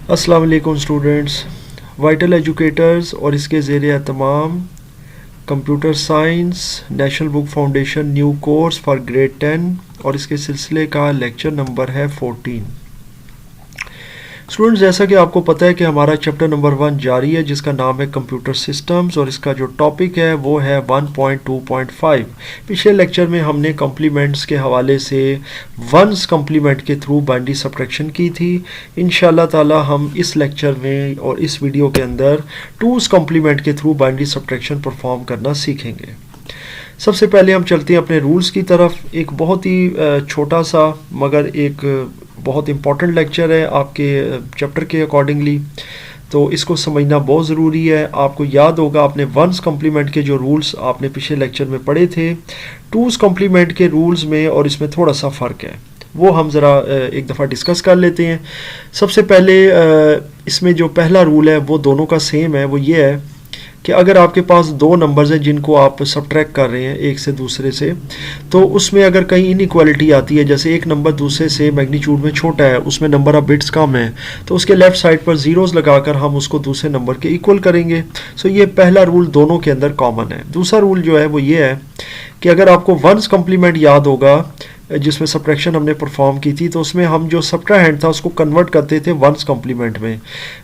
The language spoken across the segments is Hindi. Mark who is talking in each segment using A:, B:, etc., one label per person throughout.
A: अस्सलाम वालेकुम स्टूडेंट्स, वाइटल एजुकेटर्स और इसके ज़ेर एहतमाम computer science National Book Foundation new course for grade 10 और इसके सिलसिले का लेक्चर नंबर है 14। स्टूडेंट्स, जैसा कि आपको पता है कि हमारा चैप्टर नंबर 1 जारी है जिसका नाम है कंप्यूटर सिस्टम्स और इसका जो टॉपिक है वो है 1.2.5। पिछले लेक्चर में हमने कम्प्लीमेंट्स के हवाले से वंस कम्प्लीमेंट के थ्रू बाइनरी सब्ट्रैक्शन की थी। इंशाल्लाह ताला हम इस लेक्चर में और इस वीडियो के अंदर टूज कम्प्लीमेंट के थ्रू बाइनरी सब्ट्रैक्शन परफॉर्म करना सीखेंगे। सबसे पहले हम चलते हैं अपने रूल्स की तरफ। एक बहुत ही छोटा सा मगर एक बहुत इम्पॉर्टेंट लेक्चर है आपके चैप्टर के अकॉर्डिंगली, तो इसको समझना बहुत ज़रूरी है। आपको याद होगा आपने वंस कम्प्लीमेंट के जो रूल्स आपने पिछले लेक्चर में पढ़े थे, टूज कम्प्लीमेंट के रूल्स में और इसमें थोड़ा सा फ़र्क है, वो हम ज़रा एक दफ़ा डिस्कस कर लेते हैं। सबसे पहले इसमें जो पहला रूल है वो दोनों का सेम है। वो ये है कि अगर आपके पास दो नंबर्स हैं जिनको आप सब्ट्रैक्ट कर रहे हैं एक से दूसरे से, तो उसमें अगर कहीं इनइक्वालिटी आती है, जैसे एक नंबर दूसरे से मैग्नीट्यूड में छोटा है, उसमें नंबर ऑफ बिट्स कम है, तो उसके लेफ़्ट साइड पर ज़ीरोज़ लगाकर हम उसको दूसरे नंबर के इक्वल करेंगे। सो ये पहला रूल दोनों के अंदर कॉमन है। दूसरा रूल जो है वो ये है कि अगर आपको वंस कम्प्लीमेंट याद होगा जिसमें सब्ट्रैक्शन हमने परफॉर्म की थी, तो उसमें हम जो सब्ट्राहैंड था उसको कन्वर्ट करते थे वंस कम्प्लीमेंट में,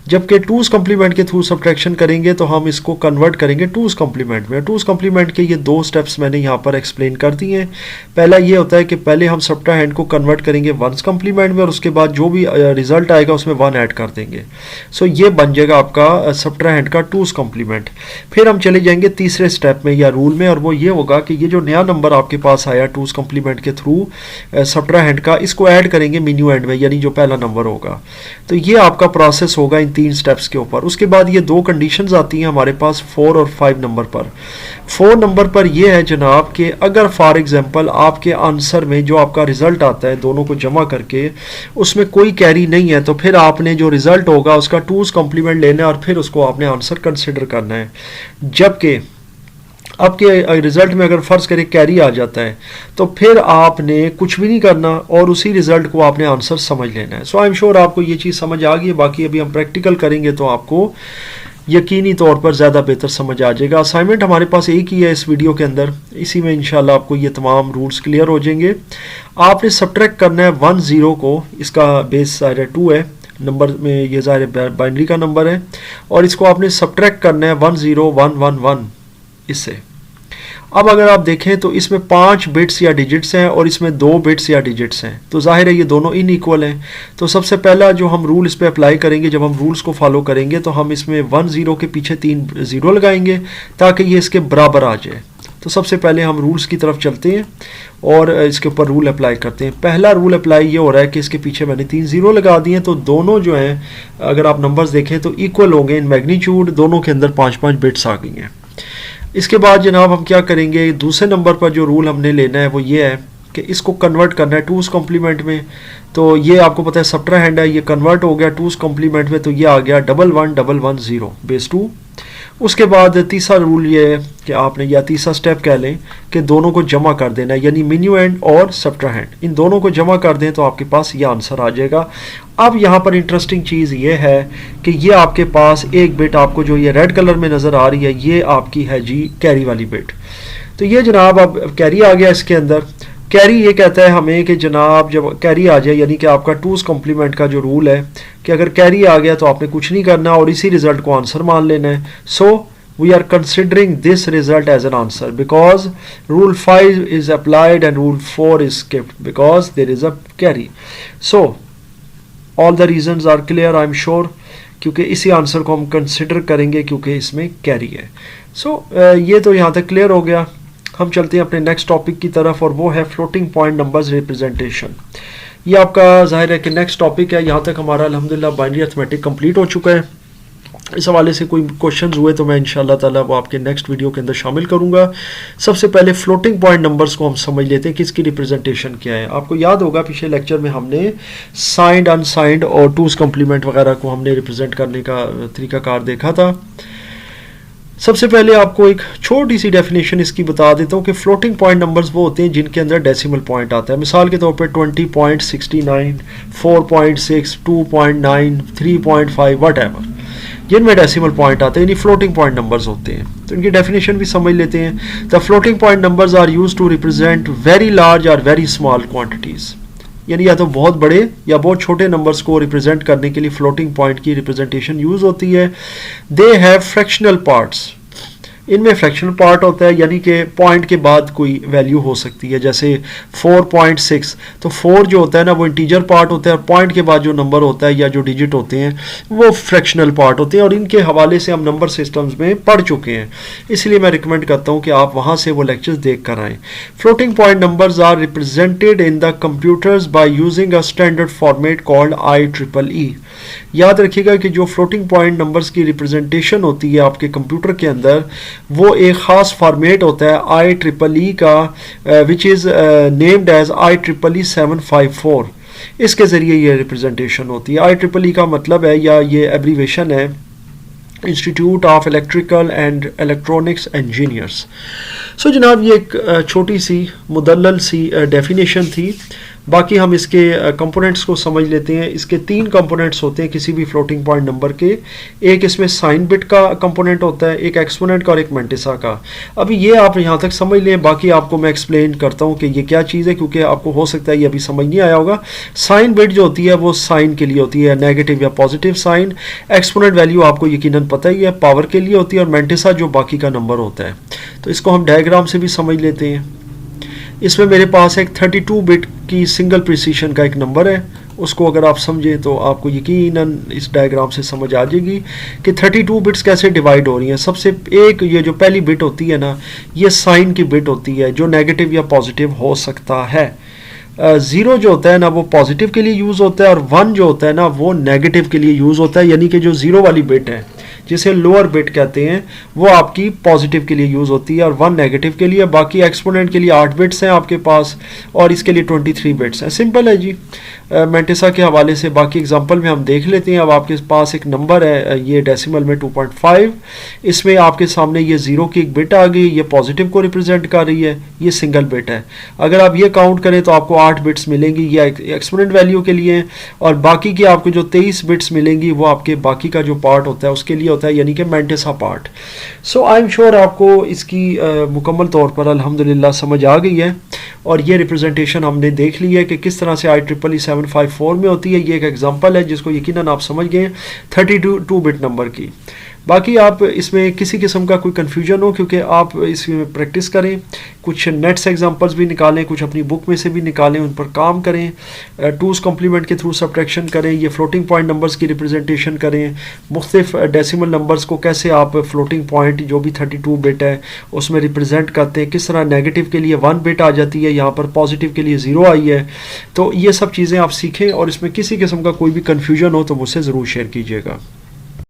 A: जबकि टूज कम्प्लीमेंट के थ्रू सब्ट्रैक्शन करेंगे तो हम इसको कन्वर्ट करेंगे टूज कम्प्लीमेंट में। टूज कम्प्लीमेंट के ये दो स्टेप्स मैंने यहाँ पर एक्सप्लेन कर दिए हैं। पहला ये होता है कि पहले हम सब्ट्राहैंड को कन्वर्ट करेंगे वंस कम्प्लीमेंट में और उसके बाद जो भी रिजल्ट आएगा उसमें 1 ऐड कर देंगे। सो ये बन जाएगा आपका सब्ट्राहैंड का टूज कम्प्लीमेंट। फिर हम चले जाएंगे तीसरे स्टेप में या रूल में, और वो ये होगा कि ये जो नया नंबर आपके पास आया टूज कम्प्लीमेंट के थ्रू सब्ट्राहैंड का, इसको ऐड करेंगे मिन्यू एंड में, यानी जो पहला नंबर होगा। तो ये आपका प्रोसेस होगा इन 3 स्टेप्स के ऊपर। उसके बाद ये दो कंडीशंस आती हैं हमारे पास 4 और 5 नंबर पर। 4 नंबर पर ये है जनाब कि अगर फॉर एग्जांपल आपके आंसर में जो आपका रिजल्ट आता है दोनों को जमा करके उसमें कोई कैरी नहीं है, तो फिर आपने जो रिजल्ट होगा उसका टूज कम्प्लीमेंट लेना है और फिर उसको आपने आंसर कंसिडर करना है। जबकि आपके रिजल्ट में अगर फ़र्ज़ करें कैरी आ जाता है तो फिर आपने कुछ भी नहीं करना और उसी रिजल्ट को आपने आंसर समझ लेना है। सो आई एम श्योर आपको ये चीज़ समझ आ गई है। बाकी अभी हम प्रैक्टिकल करेंगे तो आपको यकीनी तौर पर ज़्यादा बेहतर समझ आ जाएगा। असाइनमेंट हमारे पास एक ही है इस वीडियो के अंदर, इसी में इंशाल्लाह आपको ये तमाम रूल्स क्लियर हो जाएंगे। आपने सब्ट्रैक्ट करना है 1 0 को, इसका बेस ज़ाहिर 2 है, नंबर में ये ज़ाहिर बाइनरी का नंबर है, और इसको आपने सब्ट्रैक्ट करना है 1 0 1 1 1 इससे। अब अगर आप देखें तो इसमें 5 बिट्स या डिजिट्स हैं और इसमें 2 बिट्स या डिजिट्स हैं, तो जाहिर है ये दोनों इनइक्वल हैं। तो सबसे पहला जो हम रूल इस पे अप्लाई करेंगे, जब हम रूल्स को फॉलो करेंगे तो हम इसमें 1 0 के पीछे 3 0 लगाएंगे ताकि ये इसके बराबर आ जाए। तो सबसे पहले हम रूल्स की तरफ चलते हैं और इसके ऊपर रूल अप्लाई करते हैं। पहला रूल अप्लाई ये हो रहा है कि इसके पीछे मैंने 3 0 लगा दिए, तो दोनों जो हैं अगर आप नंबर्स देखें तो इक्वल होंगे इन मैग्नीट्यूड, दोनों के अंदर 5-5 बिट्स आ गई हैं। इसके बाद जनाब हम क्या करेंगे, दूसरे नंबर पर जो रूल हमने लेना है वो ये है कि इसको कन्वर्ट करना है टूज कम्प्लीमेंट में। तो ये आपको पता है सब्ट्राहैंड है, ये कन्वर्ट हो गया टूज कम्प्लीमेंट में, तो ये आ गया 1 1 1 1 0 बेस 2। उसके बाद तीसरा रूल ये है कि आपने, या तीसरा स्टेप कह लें, कि दोनों को जमा कर देना है, यानी मिन्यू एंड और सब्ट्राहैंड, इन दोनों को जमा कर दें तो आपके पास ये आंसर आ जाएगा। अब यहाँ पर इंटरेस्टिंग चीज़ ये है कि ये आपके पास एक बिट आपको जो ये रेड कलर में नज़र आ रही है ये आपकी है जी कैरी वाली बिट। तो ये जनाब अब कैरी आ गया इसके अंदर। कैरी ये कहता है हमें कि जनाब जब कैरी आ जाए, यानी कि आपका टूज कम्प्लीमेंट का जो रूल है कि अगर कैरी आ गया तो आपने कुछ नहीं करना और इसी रिजल्ट को आंसर मान लेना है। So we are considering this result as an answer because rule 5 is applied and rule 4 is skipped because there is a carry. So all the reasons are clear I am sure, क्योंकि इसी आंसर को हम कंसिडर करेंगे क्योंकि इसमें कैरी है। सो ये तो यहाँ तक क्लियर हो गया। हम चलते हैं अपने नेक्स्ट टॉपिक की तरफ और वो है फ्लोटिंग पॉइंट नंबर्स रिप्रेजेंटेशन। ये आपका जाहिर है कि नेक्स्ट टॉपिक है। यहाँ तक हमारा अल्हम्दुलिल्लाह बाइनरी अरिथमेटिक कंप्लीट हो चुका है। इस हवाले से कोई क्वेश्चंस हुए तो मैं इंशाल्लाह ताला वो आपके नेक्स्ट वीडियो के अंदर शामिल करूंगा। सबसे पहले फ्लोटिंग पॉइंट नंबर्स को हम समझ लेते हैं कि इसकी रिप्रेजेंटेशन क्या है। आपको याद होगा पिछले लेक्चर में हमने साइंड, अनसाइंड और टूज कम्प्लीमेंट वगैरह को हमने रिप्रेजेंट करने का तरीकाकार देखा था। सबसे पहले आपको एक छोटी सी डेफिनेशन इसकी बता देता हूँ कि फ्लोटिंग पॉइंट नंबर्स वो होते हैं जिनके अंदर डेसिमल पॉइंट आता है। मिसाल के तौर पे 20.69, 4.6, 2.9, 3.5 वट एवर, जिनमें डेसिमल पॉइंट आते हैं, यानी फ्लोटिंग पॉइंट नंबर्स होते हैं। तो इनकी डेफिनेशन भी समझ लेते हैं। The floating point numbers are used to represent very large और वेरी स्मॉल क्वांटिटीज़, यानी या तो बहुत बड़े या बहुत छोटे नंबर्स को रिप्रेजेंट करने के लिए फ्लोटिंग पॉइंट की रिप्रेजेंटेशन यूज होती है। दे हैव फ्रैक्शनल पार्ट्स, इनमें फ्रैक्शनल पार्ट होता है, यानी कि पॉइंट के बाद कोई वैल्यू हो सकती है। जैसे 4.6, तो 4 जो होता है ना वो इंटीजर पार्ट होता है, और पॉइंट के बाद जो नंबर होता है या जो डिजिट होते हैं वो फ्रैक्शनल पार्ट होते हैं, और इनके हवाले से हम नंबर सिस्टम्स में पढ़ चुके हैं, इसलिए मैं रिकमेंड करता हूँ कि आप वहाँ से वो लेक्चर्स देख कर आएँ। Floating point numbers are represented in the computers by using a standard format called IEEE। याद रखिएगा कि जो फ्लोटिंग पॉइंट नंबर्स की रिप्रेजेंटेशन होती है आपके कंप्यूटर के अंदर, वो एक ख़ास फॉर्मेट होता है IEEE का, which is named as IEEE 754। इसके ज़रिए ये रिप्रेजेंटेशन होती है। IEEE का मतलब है, या ये एब्रीवेशन है, Institute of Electrical and Electronics Engineers. So जनाब, ये एक छोटी सी मुदल्लल सी डेफिनेशन थी। बाकी हम इसके कंपोनेंट्स को समझ लेते हैं। इसके 3 कंपोनेंट्स होते हैं किसी भी फ्लोटिंग पॉइंट नंबर के। एक इसमें साइन बिट का कंपोनेंट होता है, एक एक्सपोनेंट का और एक मेंटिसा का। अभी ये आप यहाँ तक समझ लें, बाकी आपको मैं एक्सप्लेन करता हूँ कि ये क्या चीज़ है, क्योंकि आपको हो सकता है ये अभी समझ नहीं आया होगा। साइन बिट जो होती है वो साइन के लिए होती है, नेगेटिव या पॉजिटिव साइन। एक्सपोनेंट वैल्यू आपको यकीनन पता ही है, पावर के लिए होती है, और मेंटिसा जो बाकी का नंबर होता है। तो इसको हम डायग्राम से भी समझ लेते हैं। इसमें मेरे पास एक 32 बिट की सिंगल प्रिसीशन का एक नंबर है। उसको अगर आप समझें तो आपको यकीनन इस डायग्राम से समझ आ जाएगी कि 32 बिट्स कैसे डिवाइड हो रही हैं। सबसे एक ये जो पहली बिट होती है ना, ये साइन की बिट होती है, जो नेगेटिव या पॉजिटिव हो सकता है। 0 जो होता है ना वो पॉजिटिव के लिए यूज़ होता है, और 1 जो होता है ना वो नेगेटिव के लिए यूज़ होता है, यानी कि जो 0 वाली बिट है जिसे लोअर बिट कहते हैं वो आपकी पॉजिटिव के लिए यूज़ होती है, और 1 नेगेटिव के लिए। बाकी एक्सपोनेंट के लिए 8 बिट्स हैं आपके पास, और इसके लिए 23 बिट्स हैं। सिंपल है जी। मेंटिसा के हवाले से बाकी एग्जांपल में हम देख लेते हैं। अब आपके पास एक नंबर है, ये डेसिमल में 2.5, इसमें आपके सामने ये 0 की एक बिट आ गई, ये पॉजिटिव को रिप्रेजेंट कर रही है, ये सिंगल बिट है। अगर आप ये काउंट करें तो आपको 8 बिट्स मिलेंगी, ये एक्सपोनेंट वैल्यू के लिए, और बाकी की आपको जो 23 बिट्स मिलेंगी वो आपके बाकी का जो पार्ट होता है उसके लिए होता है, यानी कि mantissa part. So I am sure आपको इसकी मुकम्मल तौर पर अल्हम्दुलिल्लाह समझ आ गई है, और ये रिप्रेजेंटेशन हमने देख ली है कि किस तरह से IEEE 754 में होती है। ये एक एग्जांपल है जिसको यकीनन आप समझ गए 32 बिट नंबर की। बाकी आप इसमें किसी किस्म का कोई कन्फ्यूजन हो, क्योंकि आप इसमें प्रैक्टिस करें, कुछ नेट से एग्जांपल्स भी निकालें, कुछ अपनी बुक में से भी निकालें, उन पर काम करें, टूज कम्प्लीमेंट के थ्रू सब्ट्रैक्शन करें, ये फ्लोटिंग पॉइंट नंबर्स की रिप्रेजेंटेशन करें, मुख्तलिफ डेसिमल नंबर्स को कैसे आप फ्लोटिंग पॉइंट जो भी 32 बिट है उसमें रिप्रेजेंट करते हैं, किस तरह नेगेटिव के लिए 1 बिट आ जाती है, यहाँ पर पॉजिटिव के लिए 0 आई है। तो ये सब चीज़ें आप सीखें, और इसमें किसी किस्म का कोई भी कन्फ्यूजन हो तो मुझसे ज़रूर शेयर कीजिएगा।